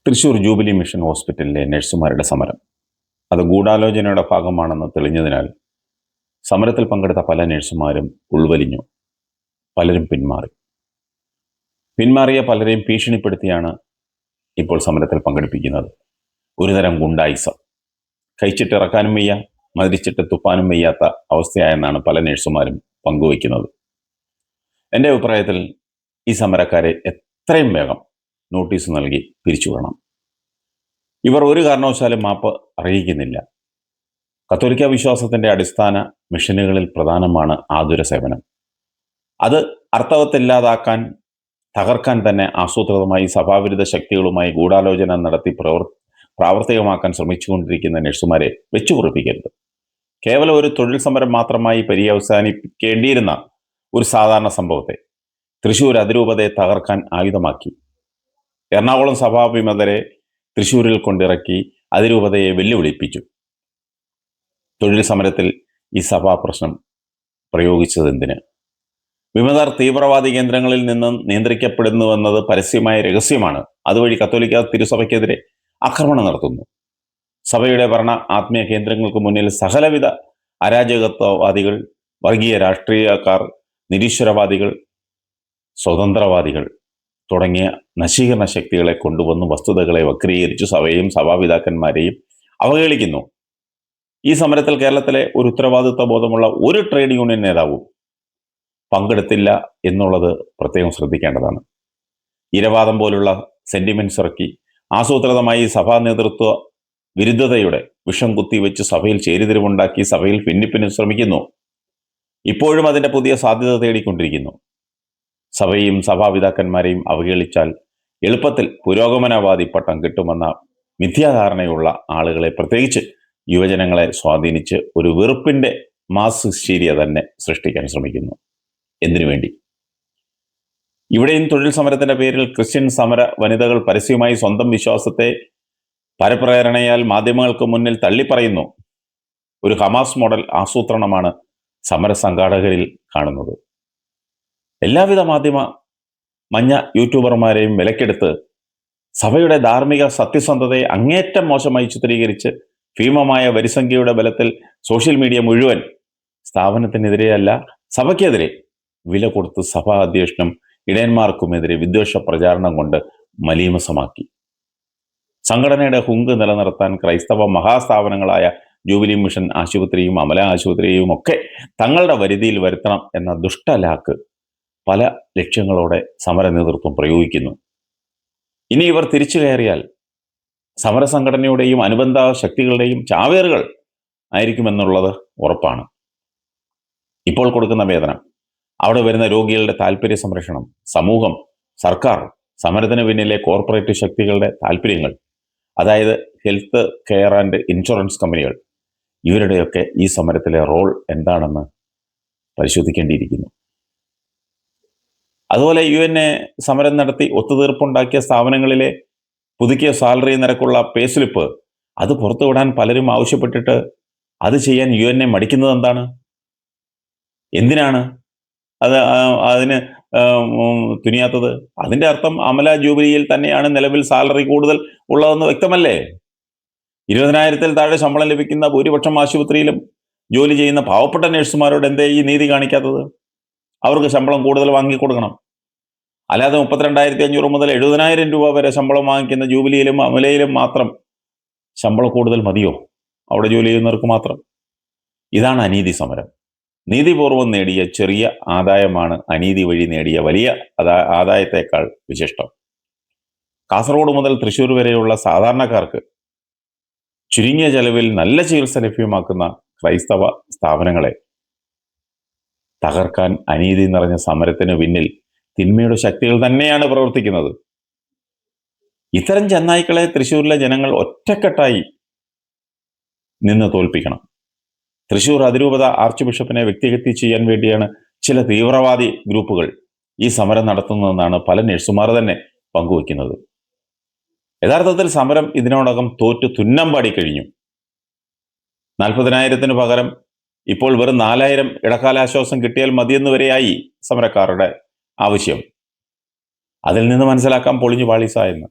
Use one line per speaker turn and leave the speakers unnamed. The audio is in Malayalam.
തൃശൂർ ജൂബിലി മിഷൻ ഹോസ്പിറ്റലിലെ നഴ്സുമാരുടെ സമരം അത് ഗൂഢാലോചനയുടെ ഭാഗമാണെന്ന് തെളിഞ്ഞതിനാൽ സമരത്തിൽ പങ്കെടുത്ത പല നഴ്സുമാരും ഉൾവലിഞ്ഞു. പലരും പിന്മാറിയ പലരെയും ഭീഷണിപ്പെടുത്തിയാണ് ഇപ്പോൾ സമരത്തിൽ പങ്കെടുപ്പിക്കുന്നത്. ഒരുതരം ഗുണ്ടായിസം. കഴിച്ചിട്ടിറക്കാനും വയ്യ, മതിരിച്ചിട്ട് തുപ്പാനും വയ്യാത്ത അവസ്ഥയായെന്നാണ് പല നഴ്സുമാരും പങ്കുവയ്ക്കുന്നത്. എൻ്റെ അഭിപ്രായത്തിൽ ഈ സമരക്കാരെ എത്രയും വേഗം നോട്ടീസ് നൽകി പിരിച്ചുവിടണം. ഇവർ ഒരു കാരണവശാലും മാപ്പ് അറിയിക്കുന്നില്ല. കത്തോലിക്ക വിശ്വാസത്തിൻ്റെ അടിസ്ഥാന മിഷനുകളിൽ പ്രധാനമാണ് ആതുര സേവനം. അത് അർത്ഥവത്തില്ലാതാക്കാൻ, തകർക്കാൻ തന്നെ ആസൂത്രിതമായി സഭാവിരുദ്ധ ശക്തികളുമായി ഗൂഢാലോചന നടത്തി പ്രാവർത്തികമാക്കാൻ ശ്രമിച്ചുകൊണ്ടിരിക്കുന്ന നഴ്സുമാരെ വെച്ചുപുറപ്പിക്കരുത്. കേവലം ഒരു തൊഴിൽ സമരം മാത്രമായി പര്യവസാനിപ്പിക്കേണ്ടിയിരുന്ന ഒരു സാധാരണ സംഭവത്തെ തൃശ്ശൂർ അതിരൂപതയെ തകർക്കാൻ ആയുധമാക്കി. എറണാകുളം സഭാവിമതരെ തൃശ്ശൂരിൽ കൊണ്ടിറക്കി അതിരൂപതയെ വെല്ലുവിളിപ്പിച്ചു. തൊഴിൽ സമരത്തിൽ ഈ സഭാ പ്രശ്നം പ്രയോഗിച്ചതെന്തിന്? വിമതർ തീവ്രവാദി കേന്ദ്രങ്ങളിൽ നിന്നും നിയന്ത്രിക്കപ്പെടുന്നുവെന്നത് പരസ്യമായ രഹസ്യമാണ്. അതുവഴി കത്തോലിക്ക തിരുസഭയ്ക്കെതിരെ ആക്രമണം നടത്തുന്നു. സഭയുടെ ഭരണ ആത്മീയ കേന്ദ്രങ്ങൾക്ക് മുന്നിൽ സകലവിധ അരാജകത്വവാദികൾ, വർഗീയ രാഷ്ട്രീയക്കാർ, നിരീശ്വരവാദികൾ, സ്വതന്ത്രവാദികൾ തുടങ്ങിയ നശീകരണ ശക്തികളെ കൊണ്ടുവന്ന് വസ്തുതകളെ വക്രീകരിച്ചു സഭയെയും സഭാപിതാക്കന്മാരെയും അവഹേളിക്കുന്നു. ഈ സമരത്തിൽ കേരളത്തിലെ ഒരു ഉത്തരവാദിത്വ ബോധമുള്ള ഒരു ട്രേഡ് യൂണിയൻ നേതാവും പങ്കെടുത്തില്ല എന്നുള്ളത് പ്രത്യേകം ശ്രദ്ധിക്കേണ്ടതാണ്. ഇരവാദം പോലുള്ള സെന്റിമെന്റ്സ് ഇറക്കി ആസൂത്രിതമായി സഭാ നേതൃത്വ വിരുദ്ധതയുടെ വിഷം കുത്തിവെച്ച് സഭയിൽ ചേരിതിരിവുണ്ടാക്കി സഭയിൽ ഭിന്നിപ്പിന് ശ്രമിക്കുന്നു. ഇപ്പോഴും അതിൻ്റെ പുതിയ സാധ്യത തേടിക്കൊണ്ടിരിക്കുന്നു. സഭയെയും സഭാപിതാക്കന്മാരെയും അവഹേളിച്ചാൽ എളുപ്പത്തിൽ പുരോഗമനവാദി പട്ടം കിട്ടുമെന്ന മിഥ്യാധാരണയുള്ള ആളുകളെ, പ്രത്യേകിച്ച് യുവജനങ്ങളെ സ്വാധീനിച്ച് ഒരു വെറുപ്പിൻ്റെ മാസ് ഹിസ്റ്റീരിയ തന്നെ സൃഷ്ടിക്കാൻ ശ്രമിക്കുന്നു. എന്തിനു വേണ്ടി? ഇവിടെയും തൊഴിൽ സമരത്തിൻ്റെ പേരിൽ ക്രിസ്ത്യൻ സമര വനിതകൾ പരസ്യമായി സ്വന്തം വിശ്വാസത്തെ പരപ്രേരണയാൽ മാധ്യമങ്ങൾക്ക് മുന്നിൽ തള്ളിപ്പറയുന്നു. ഒരു ഹമാസ് മോഡൽ ആസൂത്രണമാണ് സമര സംഘാടകരിൽ കാണുന്നത്. എല്ലാവിധ മാധ്യമ മഞ്ഞ യൂട്യൂബർമാരെയും വിലക്കെടുത്ത് സഭയുടെ ധാർമ്മിക സത്യസന്ധതയെ അങ്ങേറ്റം മോശമായി ചിത്രീകരിച്ച് ഭീമമായ വരിസംഖ്യയുടെ ബലത്തിൽ സോഷ്യൽ മീഡിയ മുഴുവൻ സ്ഥാപനത്തിനെതിരെയല്ല സഭയ്ക്കെതിരെ വില കൊടുത്ത് സഭാ അധ്യക്ഷനും ഇടയന്മാർക്കുമെതിരെ വിദ്വേഷ പ്രചാരണം കൊണ്ട് മലീമസമാക്കി. സംഘടനയുടെ ഹുങ്ക് നിലനിർത്താൻ ക്രൈസ്തവ മഹാസ്ഥാപനങ്ങളായ ജൂബിലി മിഷൻ ആശുപത്രിയും അമല ആശുപത്രിയും ഒക്കെ തങ്ങളുടെ വരുതിയിൽ വരുത്തണം എന്ന ദുഷ്ടലാക്ക് പല ലക്ഷ്യങ്ങളോടെ സമര നേതൃത്വം പ്രയോഗിക്കുന്നു. ഇനി ഇവർ തിരിച്ചു കയറിയാൽ സമരസംഘടനയുടെയും അനുബന്ധ ശക്തികളുടെയും ചാവേറുകൾ ആയിരിക്കുമെന്നുള്ളത് ഉറപ്പാണ്. ഇപ്പോൾ കൊടുക്കുന്ന വേതനം, അവിടെ വരുന്ന രോഗികളുടെ താല്പര്യ സംരക്ഷണം, സമൂഹം, സർക്കാർ, സമരത്തിന് പിന്നിലെ കോർപ്പറേറ്റ് ശക്തികളുടെ താല്പര്യങ്ങൾ, അതായത് ഹെൽത്ത് കെയർ ആൻഡ് ഇൻഷുറൻസ് കമ്പനികൾ, ഇവരുടെയൊക്കെ ഈ സമരത്തിലെ റോൾ എന്താണെന്ന് പരിശോധിക്കേണ്ടിയിരിക്കുന്നു. അതുപോലെ UN സമരം നടത്തി ഒത്തുതീർപ്പുണ്ടാക്കിയ സ്ഥാപനങ്ങളിലെ പുതുക്കിയ സാലറി നിരക്കുള്ള പേ സ്ലിപ്പ് അത് പുറത്തുവിടാൻ പലരും ആവശ്യപ്പെട്ടിട്ട് അത് ചെയ്യാൻ UN മടിക്കുന്നത് എന്താണ്? എന്തിനാണ് അതിന് തുനിയാത്തത്? അതിൻ്റെ അർത്ഥം അമല ജൂബിലിയിൽ തന്നെയാണ് നിലവിൽ സാലറി കൂടുതൽ ഉള്ളതെന്ന് വ്യക്തമല്ലേ? 20,000-ൽ താഴെ ശമ്പളം ലഭിക്കുന്ന ഭൂരിപക്ഷം ആശുപത്രിയിലും ജോലി ചെയ്യുന്ന പാവപ്പെട്ട നഴ്സുമാരോട് എന്തേ ഈ നീതി കാണിക്കാത്തത്? അവർക്ക് ശമ്പളം കൂടുതൽ വാങ്ങിക്കൊടുക്കണം. അല്ലാതെ 32,500 മുതൽ 70,000 രൂപ വരെ ശമ്പളം വാങ്ങിക്കുന്ന ജൂബിലിയിലും അമലയിലും മാത്രം ശമ്പളം കൂടുതൽ മതിയോ? അവിടെ ജോലി ചെയ്യുന്നവർക്ക് മാത്രം. ഇതാണ് അനീതി സമരം. നീതിപൂർവം നേടിയ ചെറിയ ആദായമാണ് അനീതി വഴി നേടിയ വലിയ ആദായത്തേക്കാൾ വിശിഷ്ടം. കാസർഗോഡ് മുതൽ തൃശ്ശൂർ വരെയുള്ള സാധാരണക്കാർക്ക് ചുരുങ്ങിയ ചെലവിൽ നല്ല ചികിത്സ ലഭ്യമാക്കുന്ന ക്രൈസ്തവ സ്ഥാപനങ്ങളെ തകർക്കാൻ അനീതി നിറഞ്ഞ സമരത്തിന് പിന്നിൽ തിന്മയുടെ ശക്തികൾ തന്നെയാണ് പ്രവർത്തിക്കുന്നത്. ഇത്തരം ചെന്നായ്ക്കളെ തൃശ്ശൂരിലെ ജനങ്ങൾ ഒറ്റക്കെട്ടായി നിന്ന് തോൽപ്പിക്കണം. തൃശ്ശൂർ അതിരൂപത ആർച്ച് ബിഷപ്പിനെ വ്യക്തിഹത്യ ചെയ്യാൻ വേണ്ടിയാണ് ചില തീവ്രവാദി ഗ്രൂപ്പുകൾ ഈ സമരം നടത്തുന്നതെന്നാണ് പല നഴ്സുമാർ തന്നെ പങ്കുവയ്ക്കുന്നത്. യഥാർത്ഥത്തിൽ സമരം ഇതിനോടകം തോറ്റു തുന്നം പാടിക്കഴിഞ്ഞു. 40,000-ന് പകരം ഇപ്പോൾ വെറും 4,000 ഇടക്കാലാശ്വാസം കിട്ടിയാൽ മതിയെന്ന് വരെയായി സമരക്കാരുടെ ആവശ്യം. അതിൽ നിന്ന് മനസ്സിലാക്കാം പൊളിഞ്ഞു പാളീസായെന്ന്.